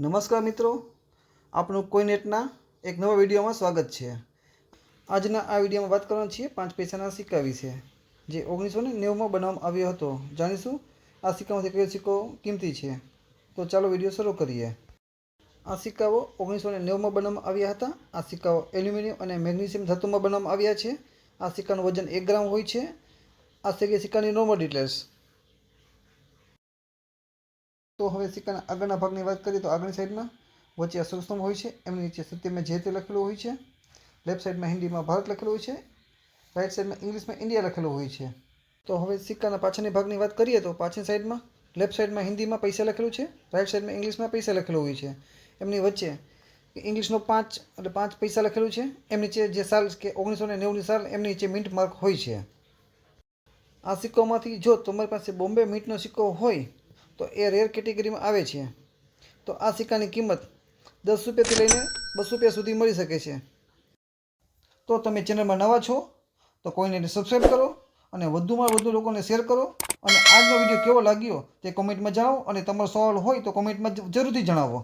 નમસ્કાર મિત્રો, આપનું કોઈનેટના એક નવા વિડીયોમાં સ્વાગત છે। આજના આ વિડીયોમાં વાત કરવાની છીએ 5 પૈસાના સિક્કા વિશે, જે 1990માં બનાવવામાં આવ્યો હતો। જાણીશું આ સિક્કામાંથી કયો સિક્કો કિંમતી છે। તો ચાલો વિડીયો શરૂ કરીએ। આ સિક્કાઓ 1990માં બનાવવામાં આવ્યા હતા। આ સિક્કાઓ એલ્યુમિનિયમ અને મેગ્નેશિયમ ધાતુમાં બનાવવામાં આવ્યા છે। આ સિક્કાનું વજન 1 ગ્રામ હોય છે। આ સિક્કાની નોર્મલ ડિટેલ્સ। તો હવે સિક્કાના આગળના ભાગની વાત કરીએ તો આગળની સાઈડમાં વચ્ચે અશોક સ્તંભ હોય છે, એમની નીચે સત્યમેવ જયતે લખેલું હોય છે। લેફ્ટ સાઈડમાં હિન્દીમાં ભારત લખેલું હોય છે, રાઈટ સાઈડમાં ઇંગ્લિશમાં ઇન્ડિયા લખેલું હોય છે। તો હવે સિક્કાના પાછળની ભાગની વાત કરીએ તો પાછળની સાઈડમાં લેફ્ટ સાઈડમાં હિન્દીમાં પૈસા લખેલું છે, રાઈટ સાઈડમાં ઇંગ્લિશમાં પૈસા લખેલું હોય છે। એમની વચ્ચે ઇંગ્લિશનો 5 એટલે 5 પૈસા લખેલું છે। એમની નીચે જે સાલ કે 1990ની સાલ એમની નીચે મિન્ટ માર્ક હોય છે। આ સિક્કામાંથી જો તમારી પાસે બોમ્બે મિન્ટનો સિક્કો હોય તો એ રેર કેટેગરીમાં આવે છે। તો આ સિક્કાની કિંમત 10 રૂપિયાથી લઈને 200 રૂપિયા સુધી મળી શકે છે। તો તમે ચેનલમાં નવા છો તો કોઈને સબસ્ક્રાઈબ કરો અને વધુમાં વધુ લોકોને શેર કરો અને આજનો વિડીયો કેવો લાગ્યો તે કોમેન્ટમાં જણાવો અને તમારો સવાલ હોય તો કોમેન્ટમાં જરૂરથી જણાવો।